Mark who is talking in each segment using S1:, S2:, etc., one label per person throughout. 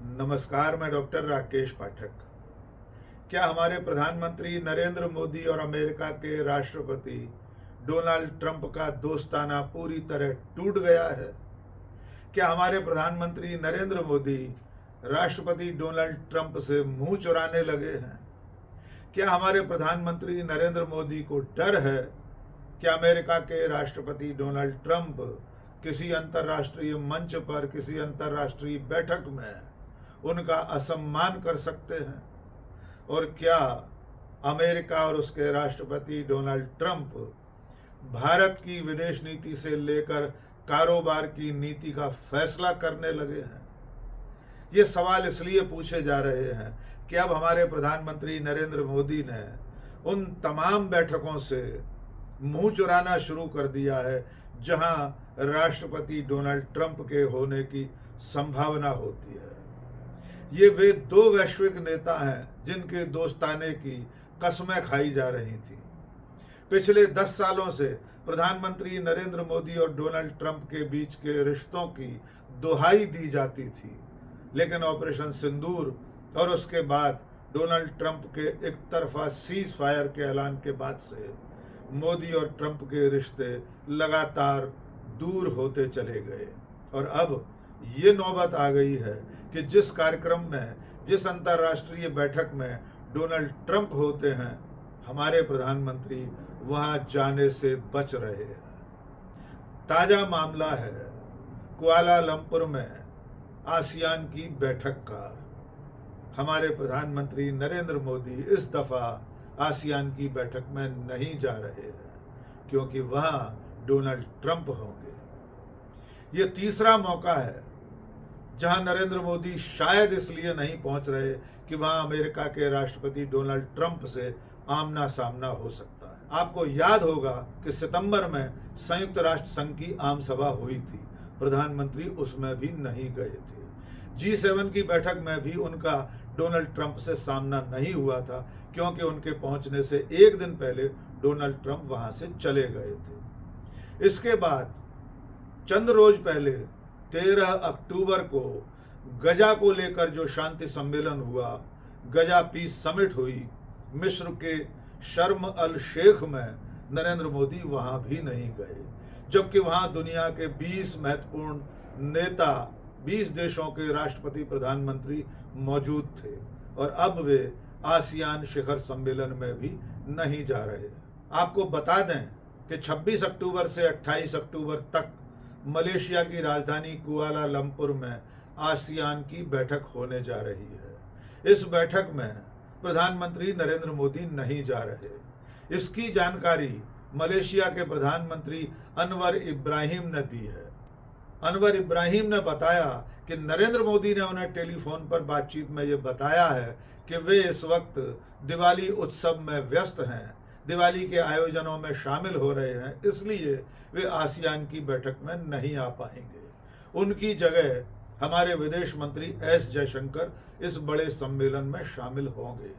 S1: नमस्कार, मैं डॉक्टर राकेश पाठक। क्या हमारे प्रधानमंत्री नरेंद्र मोदी और अमेरिका के राष्ट्रपति डोनाल्ड ट्रंप का दोस्ताना पूरी तरह टूट गया है? क्या हमारे प्रधानमंत्री नरेंद्र मोदी राष्ट्रपति डोनाल्ड ट्रंप से मुंह चुराने लगे हैं? क्या हमारे प्रधानमंत्री नरेंद्र मोदी को डर है कि अमेरिका के राष्ट्रपति डोनाल्ड ट्रंप किसी अंतर्राष्ट्रीय मंच पर किसी अंतर्राष्ट्रीय बैठक में उनका असम्मान कर सकते हैं? और क्या अमेरिका और उसके राष्ट्रपति डोनाल्ड ट्रंप भारत की विदेश नीति से लेकर कारोबार की नीति का फैसला करने लगे हैं? ये सवाल इसलिए पूछे जा रहे हैं कि अब हमारे प्रधानमंत्री नरेंद्र मोदी ने उन तमाम बैठकों से मुंह चुराना शुरू कर दिया है जहां राष्ट्रपति डोनाल्ड ट्रंप के होने की संभावना होती है। ये वे दो वैश्विक नेता हैं जिनके दोस्ताने की कस्में खाई जा रही थी। पिछले 10 सालों से प्रधानमंत्री नरेंद्र मोदी और डोनाल्ड ट्रंप के बीच के रिश्तों की दुहाई दी जाती थी, लेकिन ऑपरेशन सिंदूर और उसके बाद डोनाल्ड ट्रंप के एक तरफा सीज फायर के ऐलान के बाद से मोदी और ट्रंप के रिश्ते लगातार दूर होते चले गए। और अब ये नौबत आ गई है कि जिस कार्यक्रम में, जिस अंतर्राष्ट्रीय बैठक में डोनाल्ड ट्रंप होते हैं, हमारे प्रधानमंत्री वहां जाने से बच रहे हैं। ताजा मामला है कुआलालंपुर में आसियान की बैठक का। हमारे प्रधानमंत्री नरेंद्र मोदी इस दफा आसियान की बैठक में नहीं जा रहे हैं क्योंकि वहां डोनाल्ड ट्रंप होंगे। ये तीसरा मौका है जहां नरेंद्र मोदी शायद इसलिए नहीं पहुंच रहे कि वहां अमेरिका के राष्ट्रपति डोनाल्ड ट्रंप से आमना सामना हो सकता है। आपको याद होगा कि सितंबर में संयुक्त राष्ट्र संघ की आम सभा हुई थी, प्रधानमंत्री उसमें भी नहीं गए थे। G7 की बैठक में भी उनका डोनाल्ड ट्रंप से सामना नहीं हुआ था क्योंकि उनके पहुंचने से एक दिन पहले डोनाल्ड ट्रंप वहां से चले गए थे। इसके बाद चंद रोज पहले 13 अक्टूबर को गजा को लेकर जो शांति सम्मेलन हुआ, गजा पीस समिट हुई, मिस्र के शर्म अल शेख में नरेंद्र मोदी वहां भी नहीं गए, जबकि वहां दुनिया के 20 महत्वपूर्ण नेता, 20 देशों के राष्ट्रपति प्रधानमंत्री मौजूद थे। और अब वे आसियान शिखर सम्मेलन में भी नहीं जा रहे। आपको बता दें कि 26 अक्टूबर से 28 अक्टूबर तक मलेशिया की राजधानी कुआलालंपुर में आसियान की बैठक होने जा रही है। इस बैठक में प्रधानमंत्री नरेंद्र मोदी नहीं जा रहे। इसकी जानकारी मलेशिया के प्रधानमंत्री अनवर इब्राहिम ने दी है। अनवर इब्राहिम ने बताया कि नरेंद्र मोदी ने उन्हें टेलीफोन पर बातचीत में ये बताया है कि वे इस वक्त दिवाली उत्सव में व्यस्त हैं, दिवाली के आयोजनों में शामिल हो रहे हैं, इसलिए वे आसियान की बैठक में नहीं आ पाएंगे। उनकी जगह हमारे विदेश मंत्री एस जयशंकर इस बड़े सम्मेलन में शामिल होंगे।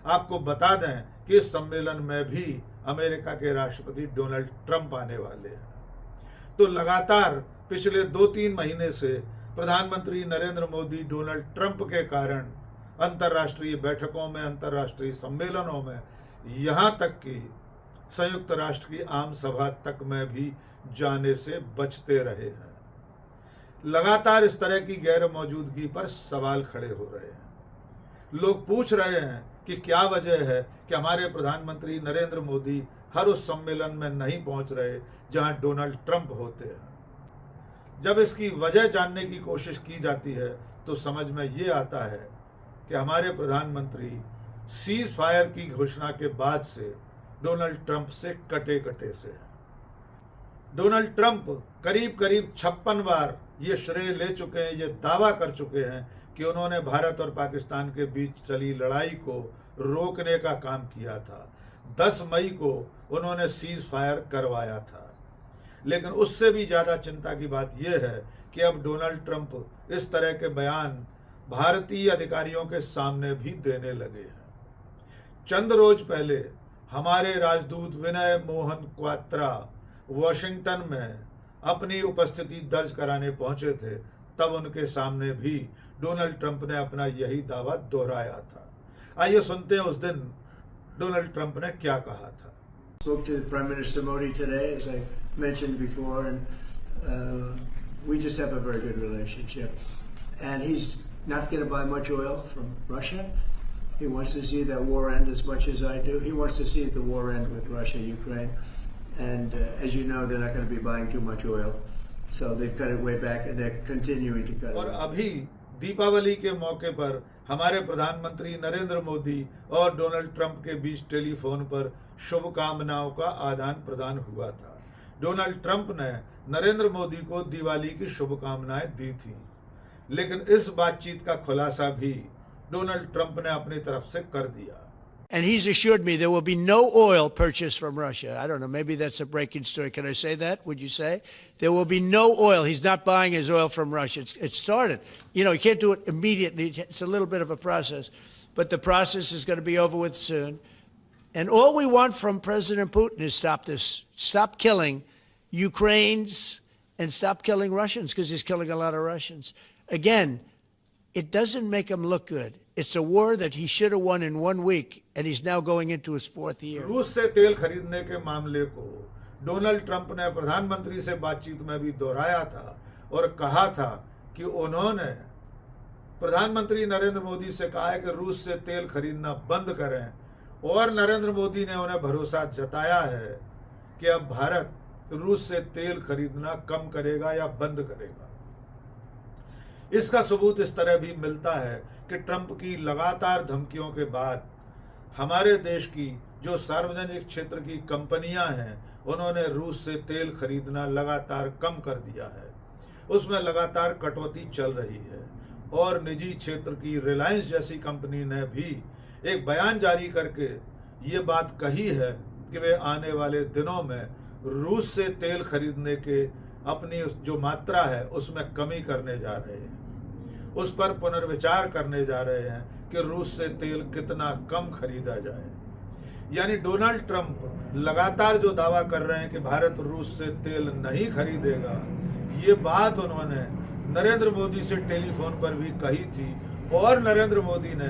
S1: आपको बता दें कि इस सम्मेलन में भी अमेरिका के राष्ट्रपति डोनाल्ड ट्रंप आने वाले हैं। तो लगातार पिछले 2-3 महीने से प्रधानमंत्री नरेंद्र मोदी डोनाल्ड ट्रंप के कारण अंतर्राष्ट्रीय बैठकों में, अंतर्राष्ट्रीय सम्मेलनों में, यहाँ तक कि संयुक्त राष्ट्र की आम सभा तक में भी जाने से बचते रहे हैं। लगातार इस तरह की गैर मौजूदगी पर सवाल खड़े हो रहे हैं। लोग पूछ रहे हैं कि क्या वजह है कि हमारे प्रधानमंत्री नरेंद्र मोदी हर उस सम्मेलन में नहीं पहुंच रहे जहां डोनाल्ड ट्रंप होते हैं। जब इसकी वजह जानने की कोशिश की जाती है तो समझ में ये आता है कि हमारे प्रधानमंत्री सीज फायर की घोषणा के बाद से डोनाल्ड ट्रंप से कटे से हैं। डोनाल्ड ट्रंप करीब 56 बार ये श्रेय ले चुके हैं, ये दावा कर चुके हैं कि उन्होंने भारत और पाकिस्तान के बीच चली लड़ाई को रोकने का काम किया था। 10 मई को उन्होंने सीज फायर करवाया था। लेकिन उससे भी ज़्यादा चिंता की बात यह है कि अब डोनाल्ड ट्रंप इस तरह के बयान भारतीय अधिकारियों के सामने भी देने लगे हैं। चंद रोज पहले हमारे राजदूत विनय मोहन क्वात्रा वॉशिंगटन में अपनी उपस्थिति दर्ज कराने पहुंचे थे, तब उनके सामने भी डोनाल्ड ट्रंप ने अपना यही दावा दोहराया था। आइए सुनते हैं उस दिन डोनाल्ड ट्रंप ने क्या कहा था।
S2: Spoke to Prime Minister Modi today, as I mentioned before, and we just have a very good relationship. And he's not going to buy much oil from Russia. He wants to see that war end as much as I do. He wants to see the war end with Russia, Ukraine. And as you know, they're not going to be buying too much oil. So they've cut it way back, and they're continuing to cut it.
S1: और अभी दीपावली के मौके पर हमारे प्रधानमंत्री नरेंद्र मोदी और Donald Trump के बीच telephone पर शुभकामनाओं का आदान प्रदान हुआ था। डोनाल्ड ट्रंप ने नरेंद्र मोदी को दिवाली की शुभकामनाएं दी थी, लेकिन इस बातचीत का खुलासा भी डोनाल्ड ट्रंप ने अपनी तरफ से कर दिया।
S3: And he's assured me there will be no oil purchased from Russia. I don't know, maybe that's a breaking story. Can I say that? Would you say? There will be no oil. He's not buying his oil from Russia. It started. You know, you can't do it immediately. It's a little bit of a process. But the process is going to be over with soon. And all we want from President Putin is stop this. Stop killing Ukrainians and stop killing Russians, because he's killing a lot of Russians. Again, it doesn't make him look good. It's a war that he should have won in 1 week, and he's now going into his 4th year.
S1: रूस से तेल खरीदने के मामले को Donald Trump ने प्रधानमंत्री से बातचीत में भी दोहराया था और कहा था कि उन्होंने प्रधानमंत्री नरेंद्र मोदी से कहा है कि रूस से तेल खरीदना बंद करें, और नरेंद्र मोदी ने उन्हें भरोसा जताया है कि अब भारत रूस से तेल खरीदना कम करेगा या बंद करेगा। इसका सबूत इस तरह भी मिलता है कि ट्रंप की लगातार धमकियों के बाद हमारे देश की जो सार्वजनिक क्षेत्र की कंपनियां हैं, उन्होंने रूस से तेल खरीदना लगातार कम कर दिया है। उसमें लगातार कटौती चल रही है, और निजी क्षेत्र की रिलायंस जैसी कंपनी ने भी एक बयान जारी करके ये बात कही है कि वे आने वाले दिनों में रूस से तेल खरीदने के अपनी जो मात्रा है उसमें कमी करने जा रहे हैं। उस पर पुनर्विचार करने जा रहे हैं कि रूस से तेल कितना कम खरीदा जाए। यानी डोनाल्ड ट्रंप लगातार जो दावा कर रहे हैं कि भारत रूस से तेल नहीं खरीदेगा, ये बात उन्होंने नरेंद्र मोदी से टेलीफोन पर भी कही थी, और नरेंद्र मोदी ने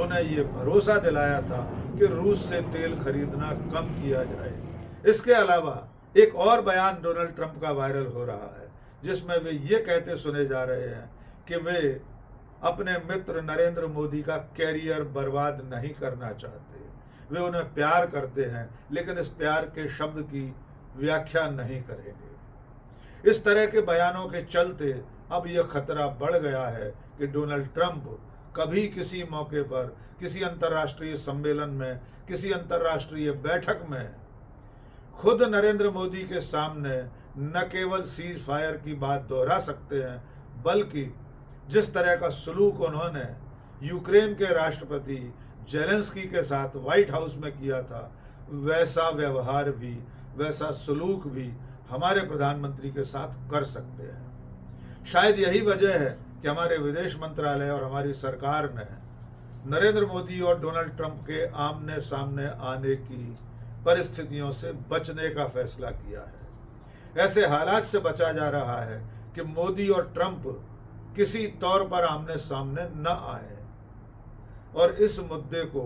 S1: उन्हें ये भरोसा दिलाया था कि रूस से तेल खरीदना कम किया जाए। इसके अलावा एक और बयान डोनाल्ड ट्रंप का वायरल हो रहा है, जिसमें वे ये कहते सुने जा रहे हैं कि वे अपने मित्र नरेंद्र मोदी का कैरियर बर्बाद नहीं करना चाहते। वे उन्हें प्यार करते हैं, लेकिन इस प्यार के शब्द की व्याख्या नहीं करेंगे। इस तरह के बयानों के चलते अब यह खतरा बढ़ गया है कि डोनाल्ड ट्रंप कभी किसी मौके पर, किसी अंतर्राष्ट्रीय सम्मेलन में, किसी अंतर्राष्ट्रीय बैठक में खुद नरेंद्र मोदी के सामने न केवल सीज फायर की बात दोहरा सकते हैं, बल्कि जिस तरह का सलूक उन्होंने यूक्रेन के राष्ट्रपति जेलेंस्की के साथ व्हाइट हाउस में किया था, वैसा व्यवहार भी, वैसा सलूक भी हमारे प्रधानमंत्री के साथ कर सकते हैं। शायद यही वजह है कि हमारे विदेश मंत्रालय और हमारी सरकार ने नरेंद्र मोदी और डोनाल्ड ट्रंप के आमने सामने आने की परिस्थितियों से बचने का फैसला किया है। ऐसे हालात से बचा जा रहा है कि मोदी और ट्रंप किसी तौर पर आमने सामने न आए, और इस मुद्दे को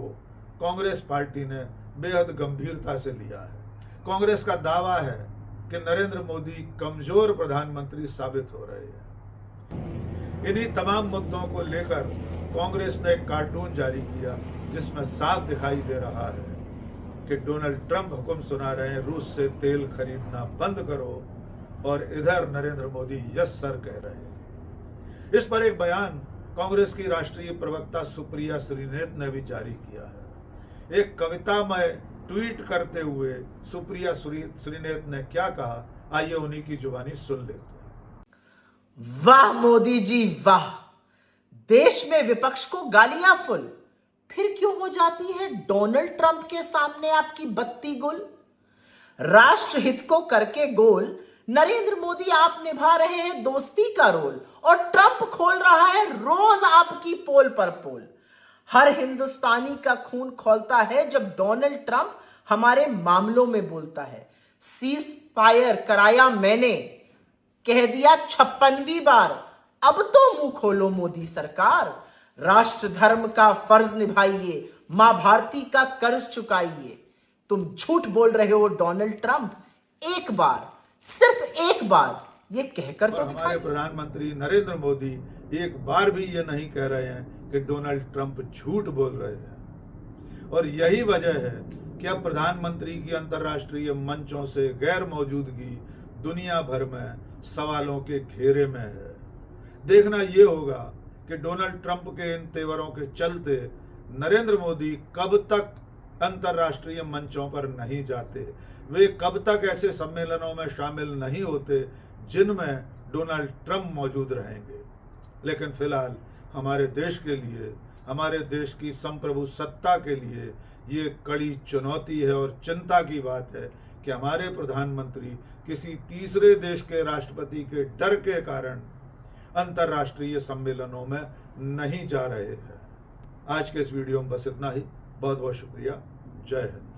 S1: कांग्रेस पार्टी ने बेहद गंभीरता से लिया है। कांग्रेस का दावा है कि नरेंद्र मोदी कमजोर प्रधानमंत्री साबित हो रहे हैं। इन्हीं तमाम मुद्दों को लेकर कांग्रेस ने एक कार्टून जारी किया, जिसमें साफ दिखाई दे रहा है कि डोनाल्ड ट्रंप हुक्म सुना रहे हैं रूस से तेल खरीदना बंद करो, और इधर नरेंद्र मोदी यस सर कह रहे हैं। इस पर एक बयान कांग्रेस की राष्ट्रीय प्रवक्ता सुप्रिया श्रीनेत ने भी जारी किया है। एक कवितामय ट्वीट करते हुए सुप्रिया श्रीनेत ने क्या कहा, आइए उन्हीं की जुबानी सुन लेते हैं।
S4: वाह मोदी जी वाह, देश में विपक्ष को गालियां फुल, फिर क्यों हो जाती है डोनाल्ड ट्रंप के सामने आपकी बत्ती गुल। राष्ट्र हित को करके गोल नरेंद्र मोदी आप निभा रहे हैं दोस्ती का रोल, और ट्रंप खोल रहा है रोज आपकी पोल पर पोल। हर हिंदुस्तानी का खून खौलता है जब डोनाल्ड ट्रंप हमारे मामलों में बोलता है। सीज फायर कराया मैंने, कह दिया 56वीं बार, अब तो मुंह खोलो मोदी सरकार, राष्ट्र धर्म का फर्ज निभाइए, मां भारती का कर्ज चुकाइए। तुम झूठ बोल रहे हो डोनाल्ड ट्रंप, एक बार, सिर्फ एक बार ये कहकर तो
S1: और हमारे
S4: दिखाइए।
S1: प्रधानमंत्री नरेंद्र मोदी एक बार भी ये नहीं कह रहे हैं कि डोनाल्ड ट्रंप झूठ बोल रहे हैं। और यही वजह है कि अब प्रधानमंत्री की अंतर्राष्ट्रीय मंचों से गैर मौजूदगी दुनिया भर में सवालों के घेरे में है। देखना ये होगा कि डोनाल्ड ट्रंप के इन तेवरों के चलते नरेंद्र मोदी कब तक अंतर्राष्ट्रीय मंचों पर नहीं जाते, वे कब तक ऐसे सम्मेलनों में शामिल नहीं होते जिनमें डोनाल्ड ट्रंप मौजूद रहेंगे। लेकिन फिलहाल हमारे देश के लिए, हमारे देश की संप्रभु सत्ता के लिए ये कड़ी चुनौती है और चिंता की बात है कि हमारे प्रधानमंत्री किसी तीसरे देश के राष्ट्रपति के डर के कारण अंतर्राष्ट्रीय सम्मेलनों में नहीं जा रहे हैं। आज के इस वीडियो में बस इतना ही। बहुत बहुत शुक्रिया। जय हिंद।